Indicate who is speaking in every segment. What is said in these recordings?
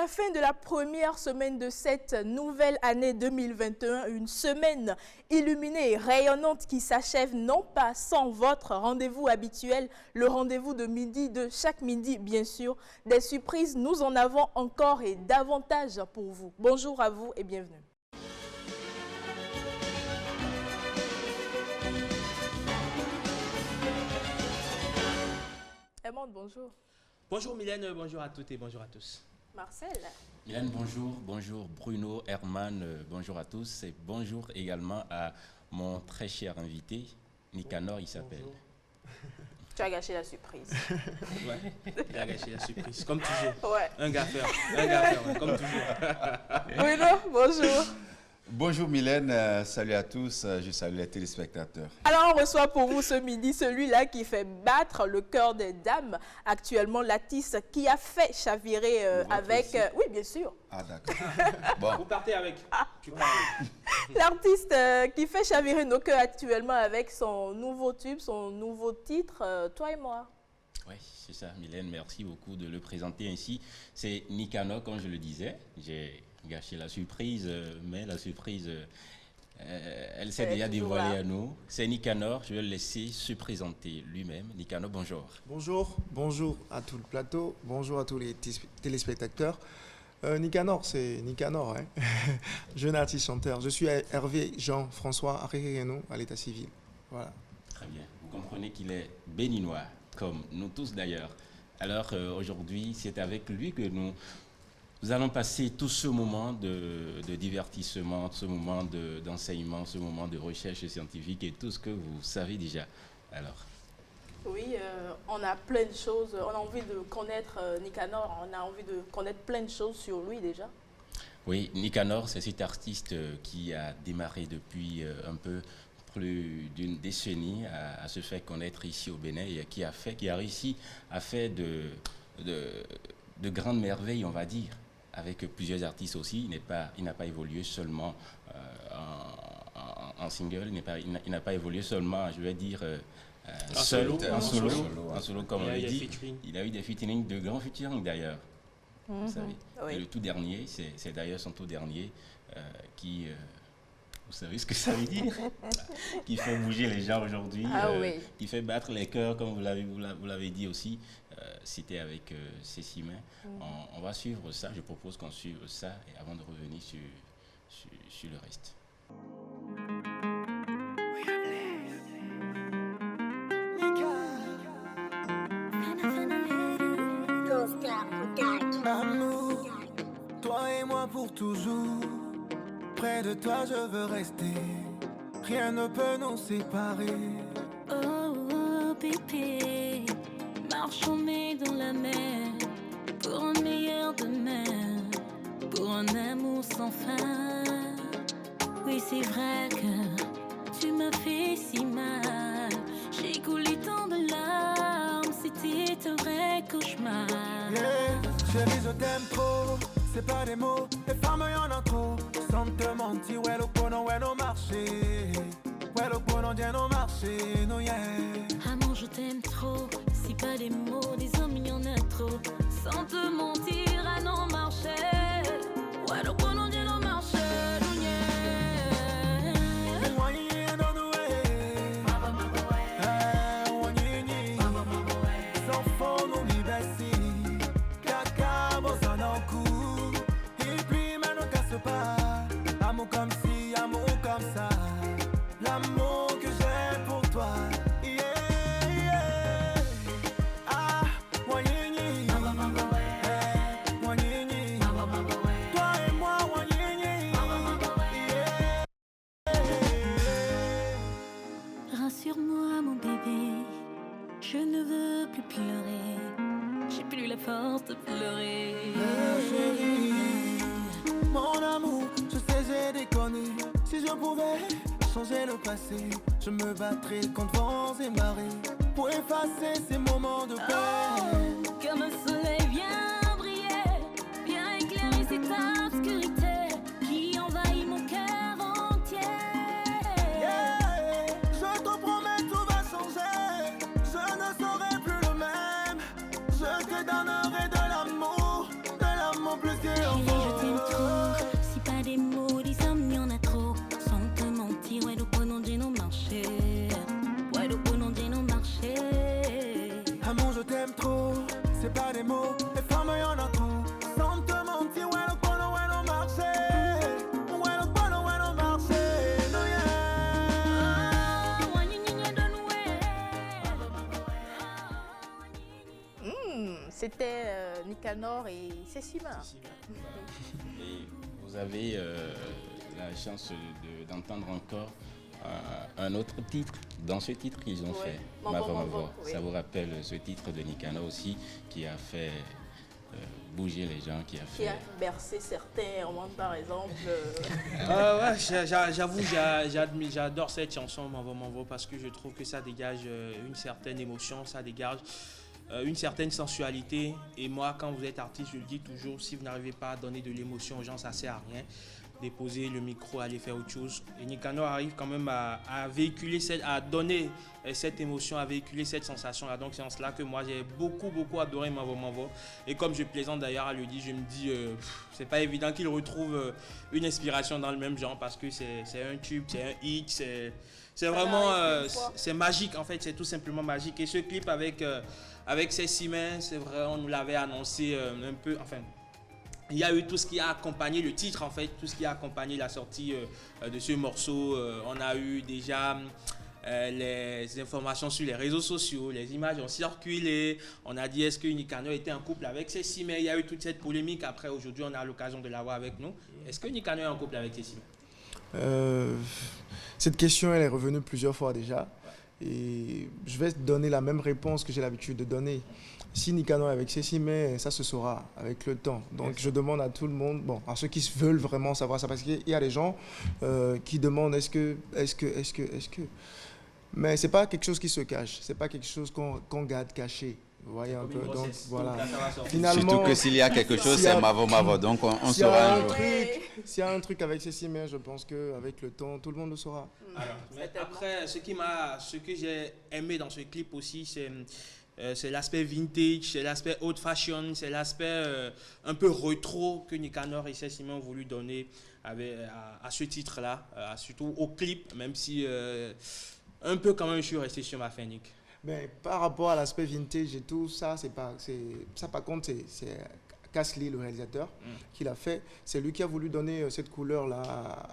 Speaker 1: la fin de la première semaine de cette nouvelle année 2021, une semaine illuminée et rayonnante qui s'achève non pas sans votre rendez-vous habituel, le rendez-vous de midi, de chaque midi bien sûr. Des surprises, nous en avons encore et davantage pour vous. Bonjour à vous et bienvenue. Edmond, bonjour.
Speaker 2: Bonjour Mylène, bonjour à toutes et bonjour à tous.
Speaker 1: Marcel.
Speaker 3: Mylène, bonjour. Bonjour Bruno, Herman, bonjour à tous. Et bonjour également à mon très cher invité, Nicanor, il s'appelle.
Speaker 1: Tu as gâché la surprise.
Speaker 2: Ouais, il a gâché la surprise, comme toujours.
Speaker 1: Ouais.
Speaker 2: Un gaffeur, ouais, comme toujours.
Speaker 1: Bruno, bonjour.
Speaker 4: Bonjour Mylène, salut à tous, je salue les téléspectateurs.
Speaker 1: Alors on reçoit pour vous ce midi celui-là qui fait battre le cœur des dames, actuellement l'artiste qui a fait chavirer avec... oui, bien sûr.
Speaker 4: Ah d'accord. Bon.
Speaker 2: Vous partez avec.
Speaker 1: L'artiste qui fait chavirer nos cœurs actuellement avec son nouveau tube, son nouveau titre, Toi et moi.
Speaker 3: Oui, c'est ça, Mylène, merci beaucoup de le présenter ainsi. C'est Nicanor, comme je le disais. J'ai gâché la surprise, mais la surprise, elle s'est déjà dévoilée à nous. C'est Nicanor, je vais le laisser se présenter lui-même. Nicanor, bonjour.
Speaker 5: Bonjour à tout le plateau, bonjour à tous les téléspectateurs. Nicanor, c'est Nicanor, hein. Jeune artiste chanteur. Je suis Hervé Jean-François Arréréno à l'état civil. Voilà.
Speaker 3: Très bien, vous comprenez qu'il est béninois, comme nous tous d'ailleurs. Alors aujourd'hui, c'est avec lui que nous allons passer tout ce moment de divertissement, ce moment d'enseignement, ce moment de recherche scientifique et tout ce que vous savez déjà. Alors.
Speaker 1: Oui, on a plein de choses, on a envie de connaître Nicanor, on a envie de connaître plein de choses sur lui déjà. Oui,
Speaker 3: Nicanor, c'est cet artiste qui a démarré depuis un peu plus d'une décennie à se faire connaître ici au Bénin et qui a réussi à faire de grandes merveilles, on va dire, avec plusieurs artistes aussi. Il n'a pas évolué seulement en single, il n'a pas évolué seulement, je vais dire, en solo, comme on le dit. Il a eu des featuring, de grands featuring d'ailleurs. Vous savez. Oui. Et le tout dernier, c'est d'ailleurs son tout dernier qui... vous savez ce que ça veut dire? Qui fait bouger les gens aujourd'hui, oui. Qui fait battre les cœurs, comme vous l'avez dit aussi. C'était avec Cécile. On va suivre ça, je propose qu'on suive ça et avant de revenir sur le reste.
Speaker 6: Amour, toi et moi pour toujours. Près de toi je veux rester. Rien ne peut nous séparer.
Speaker 7: Oh, oh bébé, marchons-nous dans la mer pour un meilleur demain, pour un amour sans fin. Oui, c'est vrai que tu m'as fait si mal. J'ai coulé tant de larmes, c'était un vrai cauchemar.
Speaker 6: Yeah, chérie, je t'aime trop. C'est pas des mots, les femmes y'en a trop. Sans te mentir, ouais, le pono, ouais, nos marchés. Ouais, le pono, bien nos marchés, no yeah.
Speaker 7: Amour, je t'aime trop. C'est pas des mots, des hommes, y'en a trop. Sans te mentir, à nos marchés. Ouais, le pono, bien nos marchés, no yeah.
Speaker 6: Amour comme si, amour comme ça. L'amour que j'ai pour toi. Yeah, yeah. Ah, moi yéni. Moi yéni. Toi et moi, moi yéni.
Speaker 7: Rassure-moi mon bébé, je ne veux plus pleurer. J'ai plus la force de pleurer.
Speaker 6: Chérie, mon amour, je sais j'ai déconné. Si je pouvais changer le passé, je me battrais contre vents et marées pour effacer ces moments de paix.
Speaker 7: Oh, comme un soleil vient briller, vient éclairer cette obscurité qui envahit mon cœur entier.
Speaker 6: Yeah, je te promets tout va changer. Je ne serai plus le même. Je te donnerai de l'amour plus que
Speaker 1: C'était Nicanor et Sessima.
Speaker 3: Et vous avez la chance d'entendre encore un autre titre. Dans ce titre qu'ils ont fait, Mavo Mavo. Ça vous rappelle ce titre de Nicanor aussi qui a fait bouger les gens, qui a
Speaker 1: bercé certains, par exemple.
Speaker 2: J'avoue, j'adore cette chanson Mavo Mavo parce que je trouve que ça dégage une certaine émotion, ça dégage une certaine sensualité. Et moi, quand vous êtes artiste, je le dis toujours, si vous n'arrivez pas à donner de l'émotion aux gens, ça ne sert à rien. Déposer le micro, aller faire autre chose. Et Nicanor arrive quand même à véhiculer, à donner cette émotion, à véhiculer cette sensation-là. Donc c'est en cela que moi j'ai beaucoup adoré Mavo Mavo. Et comme je plaisante d'ailleurs à le dire, je me dis, c'est pas évident qu'il retrouve une inspiration dans le même genre parce que c'est un tube, c'est un hit, c'est vraiment, c'est magique en fait, c'est tout simplement magique. Et ce clip avec Sessima, c'est vrai, on nous l'avait annoncé un peu, enfin. Il y a eu tout ce qui a accompagné le titre en fait, tout ce qui a accompagné la sortie de ce morceau. On a eu déjà les informations sur les réseaux sociaux, les images ont circulé. On a dit est-ce que Nicanor était en couple avec Sessima. Il y a eu toute cette polémique. Après aujourd'hui on a l'occasion de l'avoir avec nous. Est-ce que Nicanor est en couple avec Sessima?
Speaker 5: Cette question elle est revenue plusieurs fois déjà. Et je vais donner la même réponse que j'ai l'habitude de donner. Si Nicanor est avec Sessima, ça se saura avec le temps. Donc je demande à tout le monde, bon, à ceux qui veulent vraiment savoir ça, parce qu'il y a des gens qui demandent est-ce que. Mais c'est pas quelque chose qui se cache, c'est pas quelque chose qu'on garde caché. Vous voyez un peu, donc voilà.
Speaker 4: Finalement, surtout que s'il y a quelque chose, c'est Mavo Mavo, donc on saura un jour.
Speaker 5: S'il y a un truc avec Sessima, je pense qu'avec le temps, tout le monde le saura.
Speaker 2: Alors, mais après, ce que j'ai aimé dans ce clip aussi, c'est l'aspect vintage, c'est l'aspect old fashion, c'est l'aspect un peu rétro que Nicanor et Sessima ont voulu donner à ce titre-là, surtout au clip, même si un peu quand même je suis resté sur ma fin, Nick.
Speaker 5: Mais par rapport à l'aspect vintage et tout, ça par contre, c'est Kasli, le réalisateur, qui l'a fait. C'est lui qui a voulu donner cette couleur-là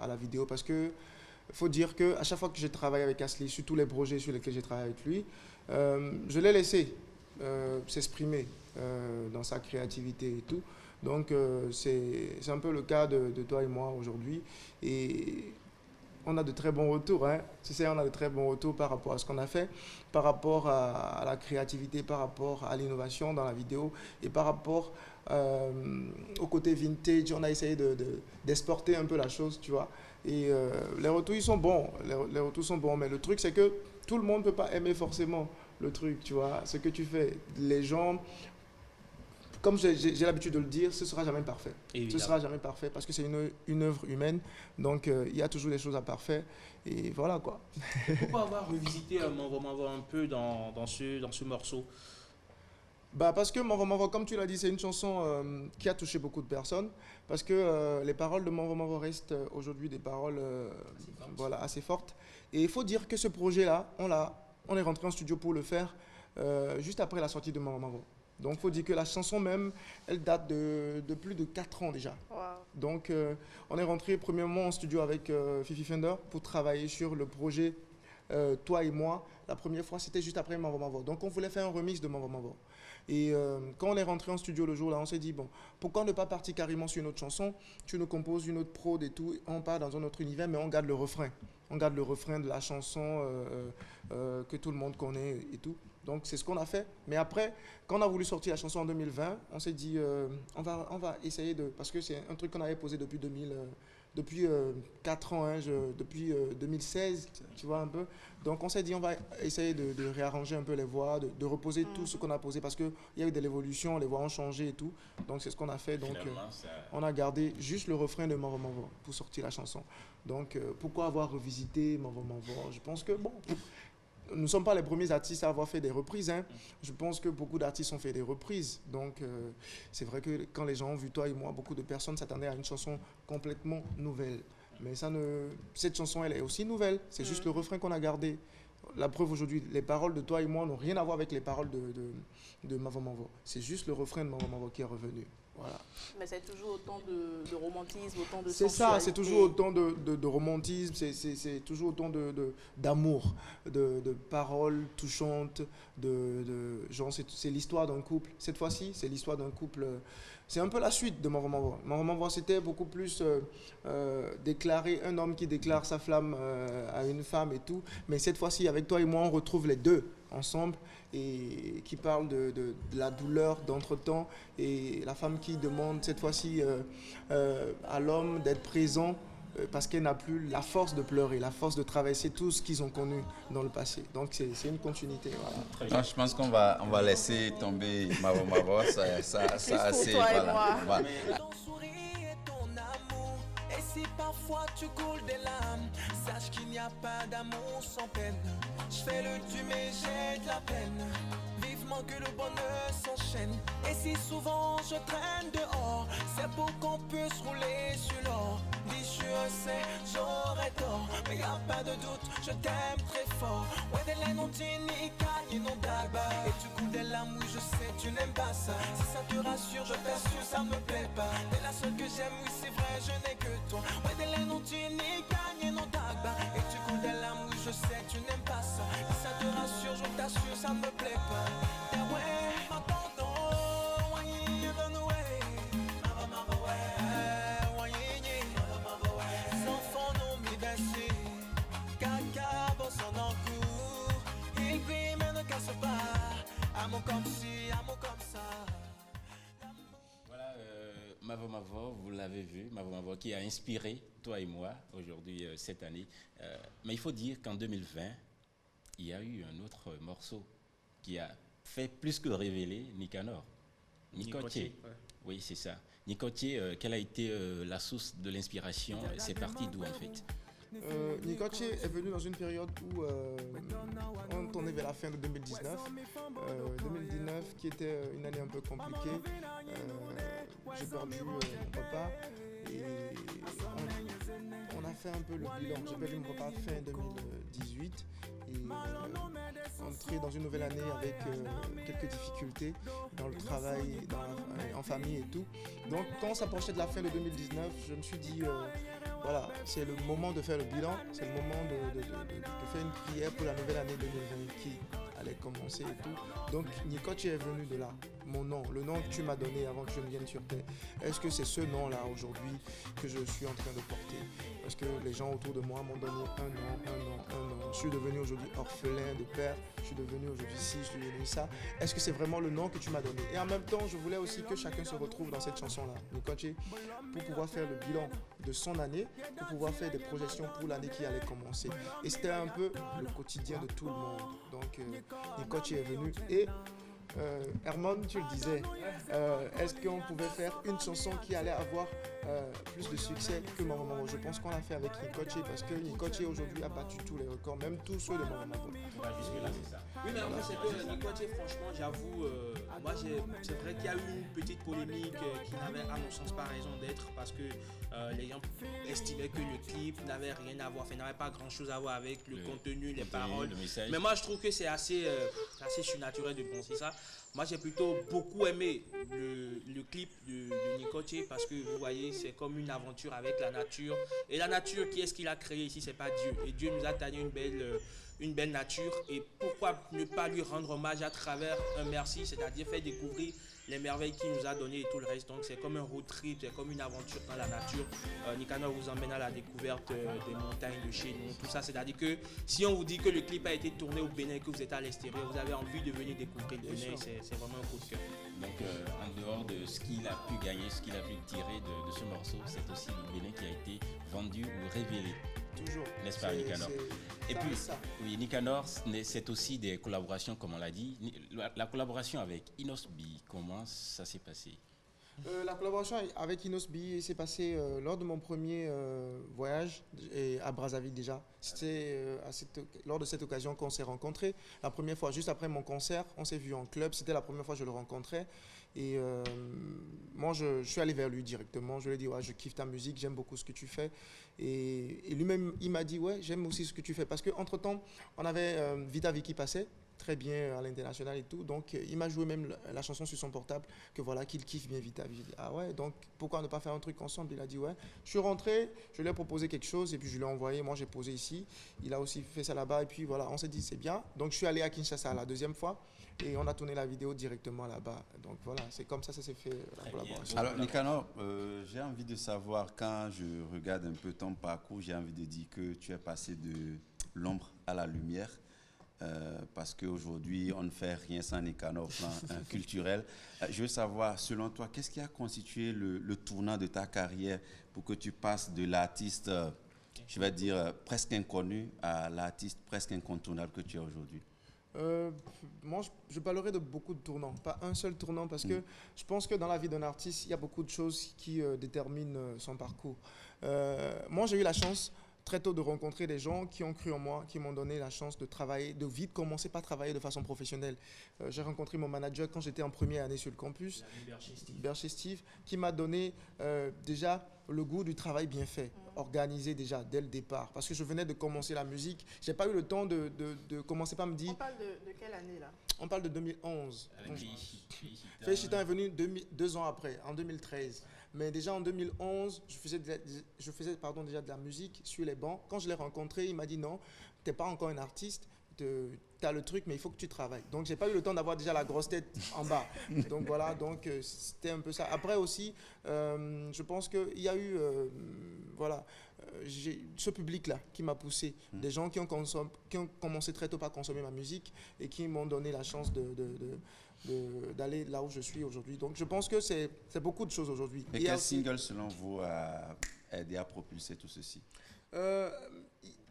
Speaker 5: à la vidéo parce que il faut dire qu'à chaque fois que j'ai travaillé avec Kasli, sur tous les projets sur lesquels j'ai travaillé avec lui, je l'ai laissé s'exprimer dans sa créativité et tout. Donc, c'est un peu le cas de toi et moi aujourd'hui. Et on a de très bons retours. Hein. Tu sais, on a de très bons retours par rapport à ce qu'on a fait, par rapport à la créativité, par rapport à l'innovation dans la vidéo et par rapport au côté vintage. On a essayé d'exporter un peu la chose, tu vois. Et les retours, ils sont bons. Les retours sont bons. Mais le truc, c'est que tout le monde ne peut pas aimer forcément le truc, tu vois. Ce que tu fais, les gens... Comme j'ai l'habitude de le dire, ce ne sera jamais parfait. Évidemment. Ce ne sera jamais parfait parce que c'est une œuvre humaine. Donc, il y a toujours des choses à parfaire. Et voilà, quoi.
Speaker 2: Pourquoi avoir revisité Mavo Mavo un peu dans ce morceau?
Speaker 5: Parce que Mavo Mavo, comme tu l'as dit, c'est une chanson qui a touché beaucoup de personnes. Parce que les paroles de Mavo Mavo restent aujourd'hui des paroles assez fortes. Et il faut dire que ce projet-là, on est rentré en studio pour le faire juste après la sortie de Mavo Mavo. Donc, il faut dire que la chanson même, elle date de plus de 4 ans déjà. Wow. Donc, on est rentré premièrement en studio avec Fifi Fender pour travailler sur le projet Toi et moi. La première fois, c'était juste après Mavo Mavo. Donc, on voulait faire un remix de Mavo Mavo. Et quand on est rentré en studio le jour-là, on s'est dit, bon, pourquoi ne pas partir carrément sur une autre chanson? Tu nous composes une autre prod et tout, on part dans un autre univers, mais on garde le refrain. On garde le refrain de la chanson que tout le monde connaît et tout. Donc, c'est ce qu'on a fait. Mais après, quand on a voulu sortir la chanson en 2020, on s'est dit, on va essayer de... Parce que c'est un truc qu'on avait posé depuis 4 ans, hein, depuis 2016, tu vois un peu. Donc, on s'est dit, on va essayer de réarranger un peu les voix, de reposer tout ce qu'on a posé parce qu'il y a eu de l'évolution, les voix ont changé et tout. Donc, c'est ce qu'on a fait. Donc, on a gardé juste le refrain de Mavo Mavo pour sortir la chanson. Donc, pourquoi avoir revisité Mavo Mavo? Je pense que, bon... Nous ne sommes pas les premiers artistes à avoir fait des reprises. Hein. Je pense que beaucoup d'artistes ont fait des reprises. Donc, c'est vrai que quand les gens ont vu Toi et moi, beaucoup de personnes s'attendaient à une chanson complètement nouvelle. Mais cette chanson, elle est aussi nouvelle. C'est juste le refrain qu'on a gardé. La preuve aujourd'hui, les paroles de Toi et moi n'ont rien à voir avec les paroles de Mavo Mavo. C'est juste le refrain de Mavo Mavo qui est revenu. Voilà.
Speaker 1: Mais c'est toujours autant de romantisme, autant de
Speaker 5: C'est
Speaker 1: sensualité.
Speaker 5: ça, c'est toujours autant de romantisme, c'est toujours autant d'amour, de paroles touchantes, genre c'est l'histoire d'un couple. Cette fois-ci, c'est l'histoire d'un couple. C'est un peu la suite de Mavo Mavo. Mavo Mavo, c'était beaucoup plus déclarer, un homme qui déclare sa flamme à une femme et tout. Mais cette fois-ci, avec toi et moi, on retrouve les deux ensemble et qui parle de la douleur d'entretemps et la femme qui demande cette fois-ci à l'homme d'être présent parce qu'elle n'a plus la force de pleurer, la force de traverser tout ce qu'ils ont connu dans le passé. Donc c'est une continuité. Voilà.
Speaker 4: Non, je pense qu'on va laisser tomber Mavo Mavo, ça assez. Voilà.
Speaker 6: Et si parfois tu coules des larmes, sache qu'il n'y a pas d'amour sans peine. Je fais le tu mais j'ai de la peine. Vivement que le bonheur s'enchaîne. Et si souvent je traîne dehors, c'est pour qu'on puisse rouler sur l'or. Dis je sais, j'aurais tort, mais y a pas de doute, je t'aime très fort. Ouais, des laines ont ni cagne, non d'alba. Et tu coules des larmes, oui je sais, tu n'aimes pas ça. Si ça te rassure, je t'assure, ça me plaît pas. T'es la seule que j'aime, oui c'est vrai, je n'ai que toi. Ouais, des laines ont ni cagne, non d'alba. Et tu coules des larmes, oui je sais, tu n'aimes pas ça. Si ça te rassure, je t'assure, ça me plaît pas. Et ouais, m'attendons, ouais, you run away.
Speaker 3: Voilà, Mavo Mavo, vous l'avez vu, Mavo Mavo qui a inspiré toi et moi aujourd'hui, cette année. Mais il faut dire qu'en 2020, il y a eu un autre morceau qui a fait plus que révéler Nicanor. Nicotier. Ouais. Oui, c'est ça. Nicotier, quelle a été la source de l'inspiration? C'est parti d'où en fait?
Speaker 5: Nicotier est venu dans une période où on tournait vers la fin de 2019. 2019 qui était une année un peu compliquée. J'ai perdu mon papa et on a fait un peu le bilan. J'ai perdu mon papa fin 2018 et entré dans une nouvelle année avec quelques difficultés dans le travail, en famille et tout. Donc quand on s'approchait de la fin de 2019, je me suis dit voilà, c'est le moment de faire le bilan, c'est le moment de faire une prière pour la nouvelle année 2020 qui allait commencer et tout. Donc Nicotier est venu de là, mon nom, le nom que tu m'as donné avant que je ne vienne sur terre. Est-ce que c'est ce nom-là aujourd'hui que je suis en train de porter? Parce que les gens autour de moi m'ont donné un nom. Je suis devenu aujourd'hui orphelin de père, je suis devenu aujourd'hui ci, je suis devenu ça. Est-ce que c'est vraiment le nom que tu m'as donné? Et en même temps, je voulais aussi que chacun se retrouve dans cette chanson-là, Nicotier, pour pouvoir faire le bilan de son année, pour pouvoir faire des projections pour l'année qui allait commencer. Et c'était un peu le quotidien de tout le monde. Donc Nicotier est venu et Herman, tu le disais, est-ce qu'on pouvait faire une chanson qui allait avoir plus de succès que Mavo Mavo? Je pense qu'on l'a fait avec Nicotier parce que Nicotier aujourd'hui a battu tous les records, même tous ceux de Mavo Mavo.
Speaker 3: Jusque-là, c'est ça.
Speaker 2: Oui, mais après, c'est que Nicotier, franchement, j'avoue, moi, c'est vrai qu'il y a eu une petite polémique qui n'avait, à mon sens, pas raison d'être parce que les gens estimaient que le clip n'avait rien à voir, n'avait pas grand-chose à voir avec le contenu, les paroles. Mais moi, je trouve que c'est assez surnaturel de penser ça. Moi, j'ai plutôt beaucoup aimé le clip de Nicotier parce que vous voyez, c'est comme une aventure avec la nature. Et la nature, qui est-ce qu'il a créé ici? C'est pas Dieu. Et Dieu nous a donné une belle nature. Et pourquoi ne pas lui rendre hommage à travers un merci, c'est-à-dire faire découvrir les merveilles qu'il nous a données et tout le reste. Donc c'est comme un road trip, c'est comme une aventure dans la nature. Nicanor vous emmène à la découverte des montagnes de chez nous, tout ça. C'est-à-dire que si on vous dit que le clip a été tourné au Bénin et que vous êtes à l'extérieur, vous avez envie de venir découvrir le Bénin, c'est vraiment un coup de cœur.
Speaker 3: Donc en dehors de ce qu'il a pu gagner, ce qu'il a pu tirer de ce morceau, c'est aussi le Bénin qui a été vendu ou révélé.
Speaker 5: Toujours.
Speaker 3: N'est-ce pas, Nicanor? Et puis, oui, Nicanor, c'est aussi des collaborations, comme on l'a dit. La collaboration avec Inos B, comment ça s'est passé?
Speaker 5: La collaboration avec Inos B s'est passée lors de mon premier voyage à Brazzaville déjà. C'était lors de cette occasion qu'on s'est rencontrés. La première fois, juste après mon concert, on s'est vu en club. C'était la première fois que je le rencontrais. Et moi, je suis allé vers lui directement. Je lui ai dit, ouais, je kiffe ta musique, j'aime beaucoup ce que tu fais. Et lui-même, il m'a dit, ouais, j'aime aussi ce que tu fais. Parce qu'entre-temps, on avait Vita V qui passait. très bien à l'international et tout. Donc, il m'a joué même la chanson sur son portable, que voilà, qu'il kiffe bien vite. J'ai dit, ah ouais, donc pourquoi ne pas faire un truc ensemble? Il a dit, ouais. Je suis rentré, je lui ai proposé quelque chose et puis je lui ai envoyé. Moi, j'ai posé ici. Il a aussi fait ça là-bas et puis voilà, on s'est dit, c'est bien. Donc, je suis allé à Kinshasa la deuxième fois et on a tourné la vidéo directement là-bas. Donc, voilà, c'est comme ça s'est fait la collaboration.
Speaker 4: Alors, Nicanor, j'ai envie de savoir, quand je regarde un peu ton parcours, j'ai envie de dire que tu es passé de l'ombre à la lumière. Parce qu'aujourd'hui, on ne fait rien sans Nicanor au plan culturel. Je veux savoir, selon toi, qu'est-ce qui a constitué le tournant de ta carrière pour que tu passes de l'artiste, je vais dire, presque inconnu à l'artiste presque incontournable que tu es aujourd'hui?
Speaker 5: Moi, je parlerai de beaucoup de tournants, pas un seul tournant, parce que je pense que dans la vie d'un artiste, il y a beaucoup de choses qui déterminent son parcours. Moi, j'ai eu la chance très tôt de rencontrer des gens qui ont cru en moi, qui m'ont donné la chance de travailler, de vite commencer par travailler de façon professionnelle. J'ai rencontré mon manager quand j'étais en première année sur le campus, Berger Steve, qui m'a donné déjà le goût du travail bien fait, organisé déjà dès le départ. Parce que je venais de commencer la musique, j'ai pas eu le temps de commencer par me dire...
Speaker 1: On parle de quelle année là?
Speaker 5: On parle de 2011. Félicita est venu 2 ans après, en 2013. Mais déjà en 2011, je faisais déjà de la musique sur les bancs. Quand je l'ai rencontré, il m'a dit non, tu n'es pas encore un artiste, tu as le truc, mais il faut que tu travailles. Donc, je n'ai pas eu le temps d'avoir déjà la grosse tête en bas. Donc, voilà, c'était un peu ça. Après aussi, je pense qu'il y a eu, ce public-là qui m'a poussé. Des gens qui ont commencé très tôt par consommer ma musique et qui m'ont donné la chance d'aller là où je suis aujourd'hui. Donc, je pense que c'est beaucoup de choses aujourd'hui.
Speaker 4: Et quel single, selon vous, a aidé à propulser tout ceci?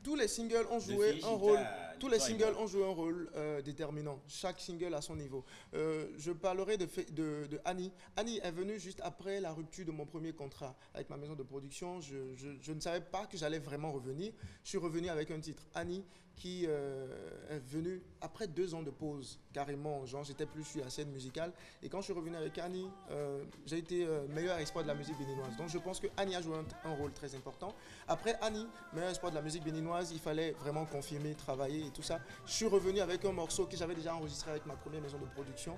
Speaker 5: Tous les singles ont joué un rôle. Tous les singles ont joué un rôle déterminant. Chaque single à son niveau. Je parlerai de Annie. Annie est venue juste après la rupture de mon premier contrat avec ma maison de production. Je ne savais pas que j'allais vraiment revenir. Je suis revenu avec un titre, Annie, qui est venu après 2 ans de pause, carrément. Genre, j'étais plus sur la scène musicale. Et quand je suis revenu avec Annie, j'ai été meilleur espoir de la musique béninoise. Donc, je pense que Annie a joué un rôle très important. Après Annie, meilleur espoir de la musique béninoise, il fallait vraiment confirmer, travailler et tout ça. Je suis revenu avec un morceau que j'avais déjà enregistré avec ma première maison de production.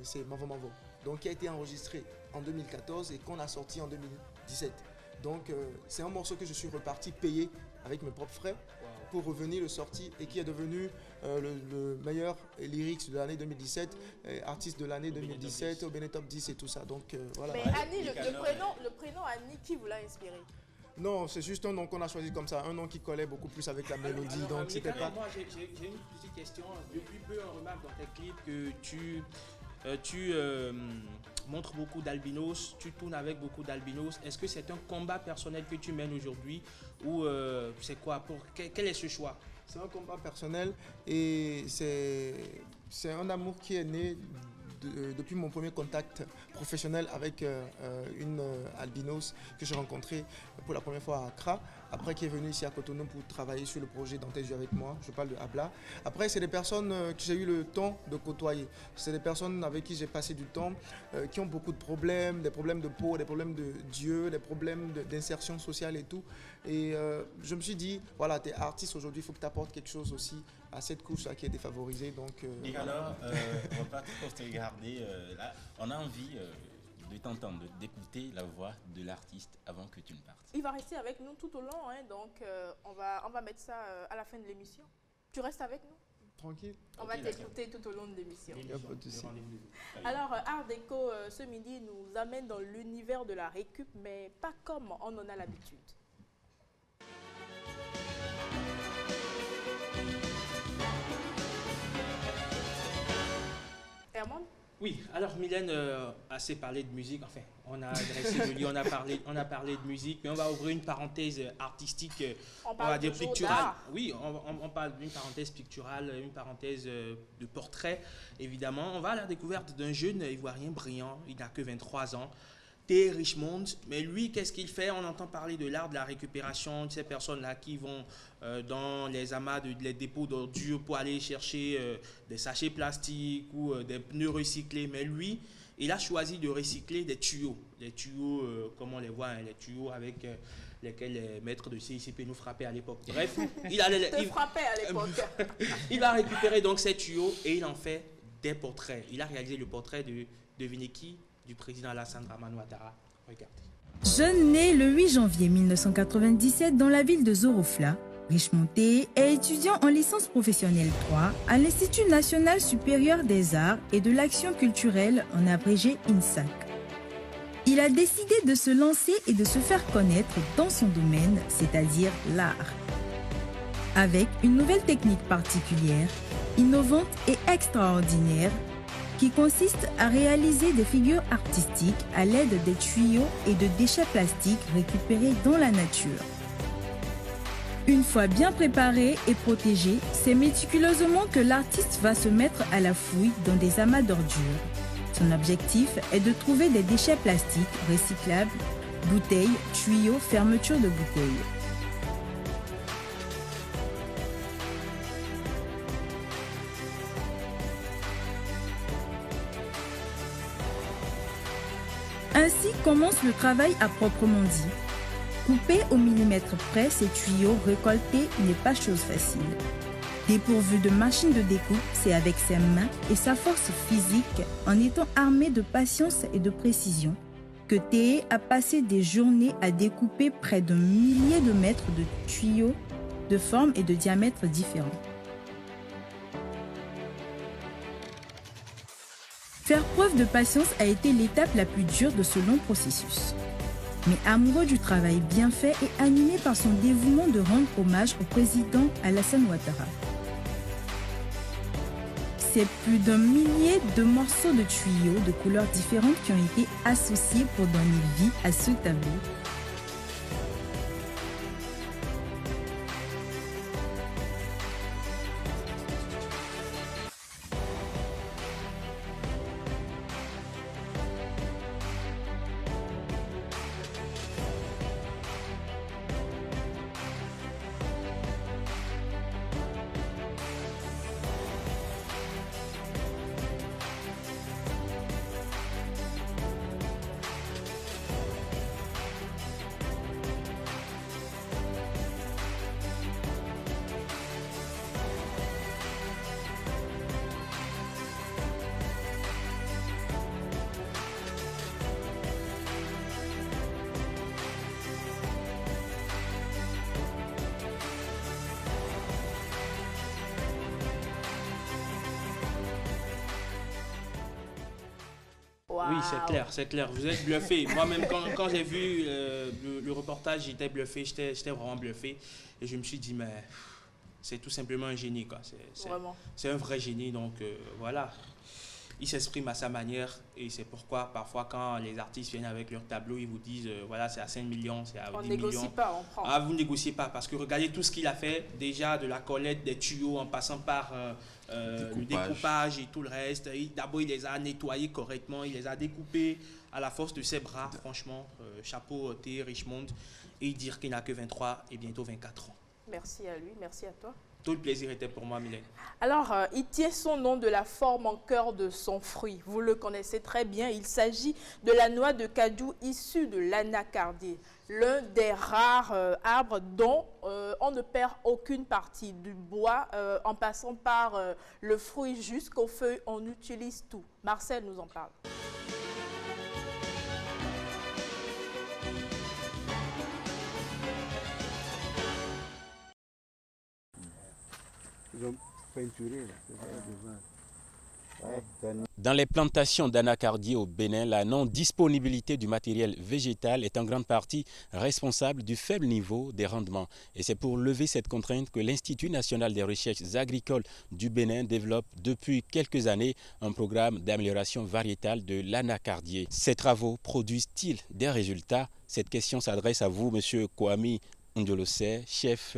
Speaker 5: C'est Mavo Mavo. Donc, qui a été enregistré en 2014 et qu'on a sorti en 2017. Donc, c'est un morceau que je suis reparti payer avec mes propres frais pour revenir le sortir et qui est devenu le meilleur lyrics de l'année 2017, artiste de l'année 2017 au Benetop 10 et tout ça. Donc, voilà.
Speaker 1: Mais Annie, le prénom Annie, qui vous l'a inspiré?
Speaker 5: Non, c'est juste un nom qu'on a choisi comme ça, un nom qui collait beaucoup plus avec la mélodie.
Speaker 2: Alors,
Speaker 5: donc, c'était pas...
Speaker 2: Moi, j'ai une petite question. Depuis peu, on remarque dans tes clips que tu montres beaucoup d'albinos, tu tournes avec beaucoup d'albinos. Est-ce que c'est un combat personnel que tu mènes aujourd'hui ou c'est quoi? Quel est ce choix?
Speaker 5: C'est un combat personnel et c'est un amour qui est né depuis mon premier contact professionnel avec une albinos que j'ai rencontrée pour la première fois à Accra, après qui est venue ici à Cotonou pour travailler sur le projet Dans tes yeux avec moi. Je parle de Abla. Après, c'est des personnes que j'ai eu le temps de côtoyer. C'est des personnes avec qui j'ai passé du temps, qui ont beaucoup de problèmes, des problèmes de peau, des problèmes de Dieu, des problèmes d'insertion sociale et tout. Et je me suis dit, voilà, tu es artiste aujourd'hui, il faut que tu apportes quelque chose aussi à cette couche-là qui est défavorisée. Donc,
Speaker 3: et alors, on va pas trop te regarder là. On a envie de t'entendre, d'écouter la voix de l'artiste avant que tu ne partes.
Speaker 1: Il va rester avec nous tout au long, hein, donc on va mettre ça à la fin de l'émission. Tu restes avec nous?
Speaker 5: Tranquille.
Speaker 1: On va t'écouter tout au long de l'émission.
Speaker 5: Alors,
Speaker 1: Art Déco, ce midi, nous amène dans l'univers de la récup, mais pas comme on en a l'habitude. Herman?
Speaker 2: Oui, alors Mylène a assez parlé de musique, enfin, on a dressé le lit, on a parlé de musique, mais on va ouvrir une parenthèse artistique, on va dire picturale. Oui, on parle d'une parenthèse picturale, une parenthèse de portrait, évidemment. On va à la découverte d'un jeune Ivoirien brillant, il n'a que 23 ans, T. Richmond, mais lui, qu'est-ce qu'il fait? On entend parler de l'art de la récupération, de ces personnes-là qui vont dans les amas, les dépôts d'ordures pour aller chercher des sachets plastiques ou des pneus recyclés. Mais lui, il a choisi de recycler des tuyaux comme on les voit, hein, les tuyaux avec lesquels les maîtres de CICP nous frappaient à l'époque. Bref,
Speaker 1: frappait à l'époque.
Speaker 2: Il a récupéré donc ces tuyaux et il en fait des portraits. Il a réalisé le portrait de devinez qui? Du président Alassane Dramane Ouattara. Regardez.
Speaker 8: Jeune né le 8 janvier 1997 dans la ville de Zorofla, Richmonté est étudiant en licence professionnelle 3 à l'Institut national supérieur des arts et de l'action culturelle, en abrégé INSAC. Il a décidé de se lancer et de se faire connaître dans son domaine, c'est-à-dire l'art. Avec une nouvelle technique particulière, innovante et extraordinaire, qui consiste à réaliser des figures artistiques à l'aide des tuyaux et de déchets plastiques récupérés dans la nature. Une fois bien préparé et protégé, c'est méticuleusement que l'artiste va se mettre à la fouille dans des amas d'ordures. Son objectif est de trouver des déchets plastiques recyclables, bouteilles, tuyaux, fermetures de bouteilles. Ainsi commence le travail à proprement dit. Couper au millimètre près ces tuyaux récoltés n'est pas chose facile. Dépourvu de machine de découpe, c'est avec ses mains et sa force physique, en étant armé de patience et de précision, que Théé a passé des journées à découper près d'un millier de mètres de tuyaux de forme et de diamètre différents. Faire preuve de patience a été l'étape la plus dure de ce long processus. Mais amoureux du travail bien fait et animé par son dévouement de rendre hommage au président Alassane Ouattara. C'est plus d'un millier de morceaux de tuyaux de couleurs différentes qui ont été associés pour donner vie à ce tableau.
Speaker 2: Oui, c'est clair. Vous êtes bluffé. Moi-même, quand j'ai vu le reportage, j'étais bluffé, j'étais vraiment bluffé. Et je me suis dit, mais c'est tout simplement un génie, quoi. C'est un vrai génie, donc voilà. Il s'exprime à sa manière et c'est pourquoi parfois quand les artistes viennent avec leur tableau, ils vous disent voilà, c'est à 5 millions, c'est à 10 millions. On
Speaker 1: négocie pas, on prend.
Speaker 2: Ah, vous ne négociez pas parce que regardez tout ce qu'il a fait, déjà de la collecte des tuyaux en passant par le découpage et tout le reste. D'abord, il les a nettoyés correctement, il les a découpés à la force de ses bras, franchement. Chapeau, Théé Richmond, et dire qu'il n'a que 23 et bientôt 24 ans.
Speaker 1: Merci à lui, merci à toi.
Speaker 2: Tout le plaisir était pour moi, Mylène.
Speaker 1: Alors, il tient son nom de la forme en cœur de son fruit. Vous le connaissez très bien. Il s'agit de la noix de cajou issue de l'anacardier, l'un des rares arbres dont on ne perd aucune partie. Du bois, en passant par le fruit jusqu'aux feuilles, on utilise tout. Marcel nous en parle.
Speaker 3: Dans les plantations d'anacardier au Bénin, la non-disponibilité du matériel végétal est en grande partie responsable du faible niveau des rendements. Et c'est pour lever cette contrainte que l'Institut national des recherches agricoles du Bénin développe depuis quelques années un programme d'amélioration variétale de l'anacardier. Ces travaux produisent-ils des résultats? Cette question s'adresse à vous, M. Kwame Ndjolose, chef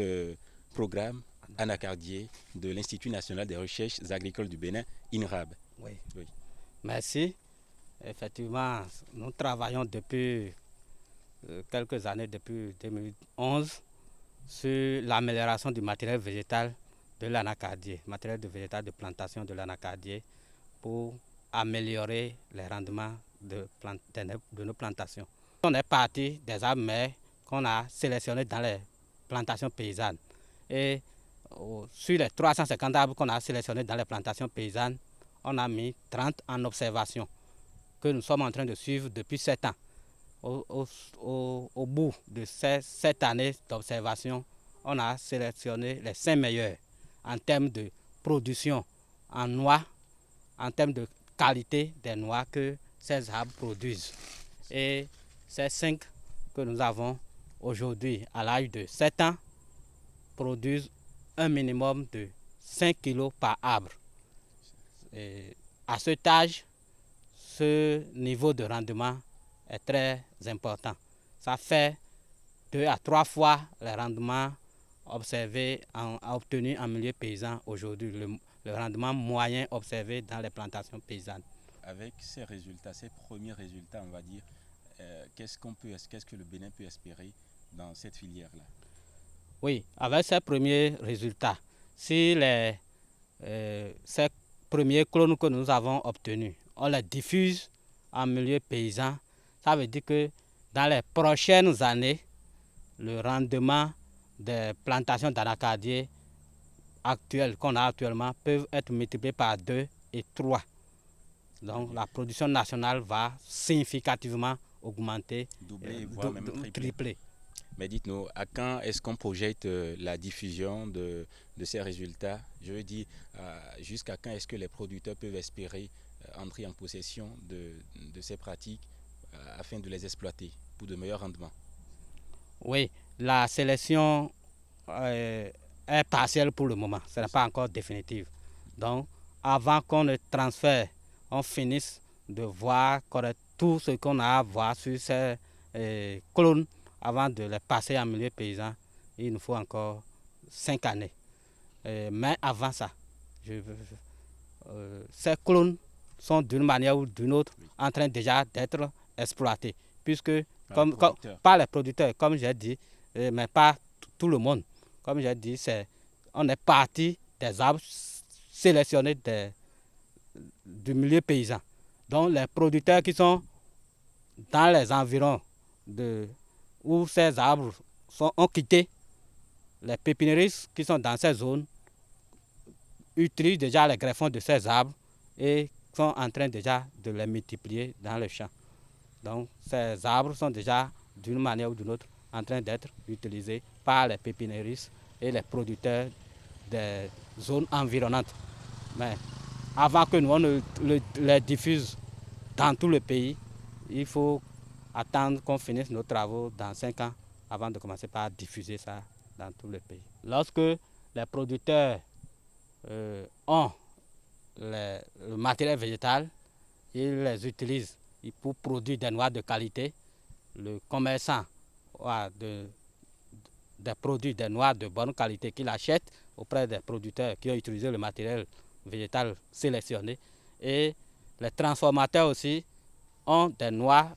Speaker 3: programme anacardier de l'Institut national des recherches agricoles du Bénin, INRAB.
Speaker 9: Oui. Merci. Effectivement, nous travaillons depuis quelques années, depuis 2011, sur l'amélioration du matériel végétal de l'anacardier, matériel végétal de plantation de l'anacardier, pour améliorer les rendements de nos plantations. On est parti des arbres mères qu'on a sélectionnés dans les plantations paysannes. Et sur les 350 arbres qu'on a sélectionnés dans les plantations paysannes, on a mis 30 en observation, que nous sommes en train de suivre depuis 7 ans. Au bout de ces 7 années d'observation, on a sélectionné les 5 meilleurs en termes de production en noix, en termes de qualité des noix que ces arbres produisent. Et ces 5 que nous avons aujourd'hui, à l'âge de 7 ans, produisent un minimum de 5 kg par arbre. Et à cet âge, ce niveau de rendement est très important. Ça fait 2 à 3 fois les rendements observés, obtenus en milieu paysan aujourd'hui, le rendement moyen observé dans les plantations paysannes.
Speaker 3: Avec ces résultats, ces premiers résultats, on va dire, qu'est-ce que le Bénin peut espérer dans cette filière-là?
Speaker 9: Oui, avec ces premiers résultats, si ces premiers clones que nous avons obtenus, on les diffuse en milieu paysan, ça veut dire que dans les prochaines années, le rendement des plantations d'anacardiers actuelles qu'on a actuellement peuvent être multipliés par 2 et 3. Donc la production nationale va significativement augmenter,
Speaker 3: doubler, voire même
Speaker 9: tripler.
Speaker 3: Mais dites-nous, à quand est-ce qu'on projette la diffusion de ces résultats? Je veux dire, jusqu'à quand est-ce que les producteurs peuvent espérer entrer en possession de ces pratiques afin de les exploiter pour de meilleurs rendements?
Speaker 9: Oui, la sélection est partielle pour le moment, ce n'est pas encore définitive. Donc, avant qu'on ne transfère, on finisse de voir tout ce qu'on a à voir sur ces clones avant de les passer en milieu paysan. Il nous faut encore 5 années. Mais avant ça, ces clones sont d'une manière ou d'une autre en train déjà d'être exploités, puisque par les producteurs, comme j'ai dit, mais pas tout le monde. Comme j'ai dit, on est parti des arbres sélectionnés du milieu paysan. Donc les producteurs qui sont dans les environs où ces arbres ont quitté, les pépiniéristes qui sont dans ces zones utilisent déjà les greffons de ces arbres et sont en train déjà de les multiplier dans le champ. Donc ces arbres sont déjà d'une manière ou d'une autre en train d'être utilisés par les pépiniéristes et les producteurs des zones environnantes. Mais avant que nous on les diffuse dans tout le pays, il faut attendre qu'on finisse nos travaux dans 5 ans avant de commencer par diffuser ça dans tout le pays. Lorsque les producteurs ont le matériel végétal, ils les utilisent pour produire des noix de qualité. Le commerçant a des produits, des noix de bonne qualité qu'il achète auprès des producteurs qui ont utilisé le matériel végétal sélectionné. Et les transformateurs aussi ont des noix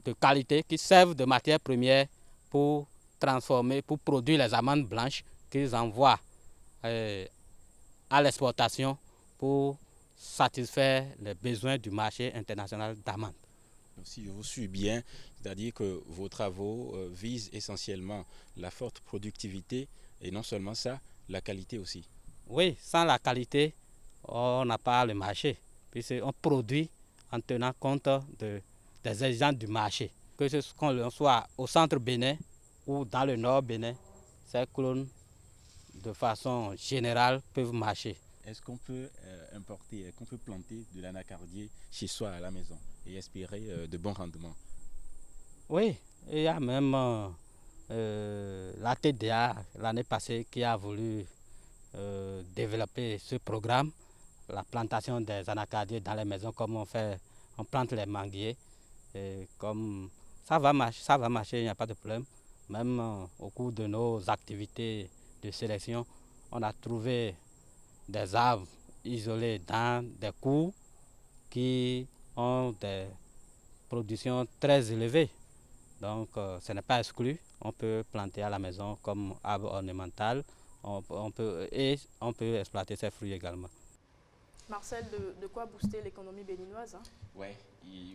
Speaker 9: de qualité qui servent de matière première pour transformer, pour produire les amandes blanches qu'ils envoient à l'exportation pour satisfaire les besoins du marché international d'amandes.
Speaker 3: Si je vous suis bien, c'est-à-dire que vos travaux visent essentiellement la forte productivité et non seulement ça, la qualité aussi.
Speaker 9: Oui, sans la qualité, on n'a pas le marché, puisqu'on produit en tenant compte des exigences du marché. Que ce soit au centre Bénin ou dans le nord Bénin, ces clones de façon générale peuvent marcher.
Speaker 3: Est-ce qu'on peut importer, qu'on peut planter de l'anacardier chez soi à la maison et espérer de bons rendements?
Speaker 9: Oui, il y a même la TDA l'année passée qui a voulu développer ce programme, la plantation des anacardiers dans les maisons comme on plante les manguiers. Et comme ça va marcher, il n'y a pas de problème. Même au cours de nos activités de sélection, on a trouvé des arbres isolés dans des cours qui ont des productions très élevées. Donc ce n'est pas exclu, on peut planter à la maison comme arbre ornemental, on peut exploiter ses fruits également.
Speaker 1: Marcel, de quoi booster l'économie béninoise, hein?
Speaker 3: Oui,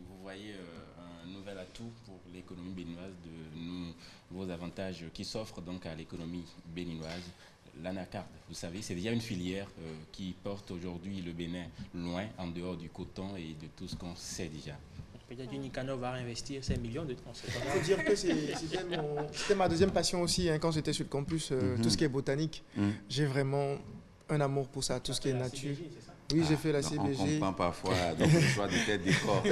Speaker 3: vous voyez un nouvel atout pour l'économie béninoise, de nouveaux avantages qui s'offrent donc à l'économie béninoise. L'anacarde, vous savez, c'est déjà une filière qui porte aujourd'hui le Bénin loin, en dehors du coton et de tout ce qu'on sait déjà.
Speaker 2: Peut-être que Nicanor va réinvestir 5 millions de francs.
Speaker 5: Il faut dire que c'était ma deuxième passion aussi, hein, quand j'étais sur le campus, tout ce qui est botanique. J'ai vraiment un amour pour ça, tout ce qui est nature. Oui, j'ai fait la CBG.
Speaker 4: On comprend parfois donc, le choix de tes décors.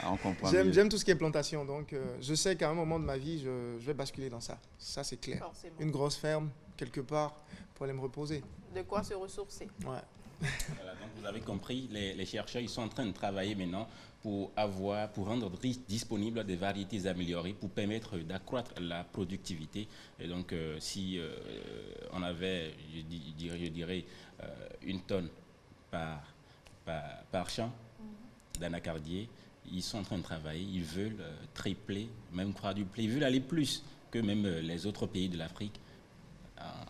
Speaker 4: On comprend
Speaker 5: J'aime tout ce qui est plantation, donc je sais qu'à un moment de ma vie, je vais basculer dans ça. Ça, c'est clair.
Speaker 1: Forcément.
Speaker 5: Une grosse ferme, quelque part, pour aller me reposer.
Speaker 1: De quoi se ressourcer.
Speaker 5: Ouais.
Speaker 3: Voilà, donc vous avez compris, les chercheurs ils sont en train de travailler maintenant pour rendre disponibles des variétés améliorées pour permettre d'accroître la productivité. Et donc, si on avait, je dirais, 1 tonne par champ d'anacardier, ils sont en train de travailler, ils veulent tripler, même quadrupler, ils veulent aller plus que même les autres pays de l'Afrique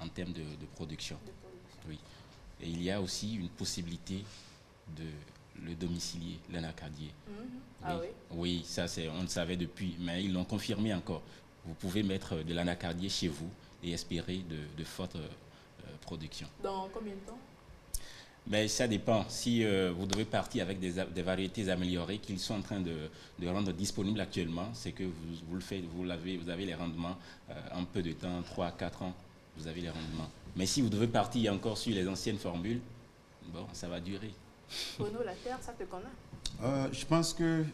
Speaker 3: en termes de production. Oui. Et il y a aussi une possibilité de le domicilier, l'anacardier.
Speaker 1: Ah oui?
Speaker 3: Oui, ça on le savait depuis, mais ils l'ont confirmé encore. Vous pouvez mettre de l'anacardier chez vous et espérer de fortes productions.
Speaker 1: Dans combien de temps?
Speaker 3: Mais ça dépend. Si vous devez partir avec des variétés améliorées qu'ils sont en train de rendre disponibles actuellement, c'est que vous le faites, vous avez les rendements en peu de temps, 3 à 4 ans, vous avez les rendements. Mais si vous devez partir encore sur les anciennes formules, bon, ça va durer.
Speaker 1: Renaud, la terre, ça te connaît?
Speaker 4: Je pense que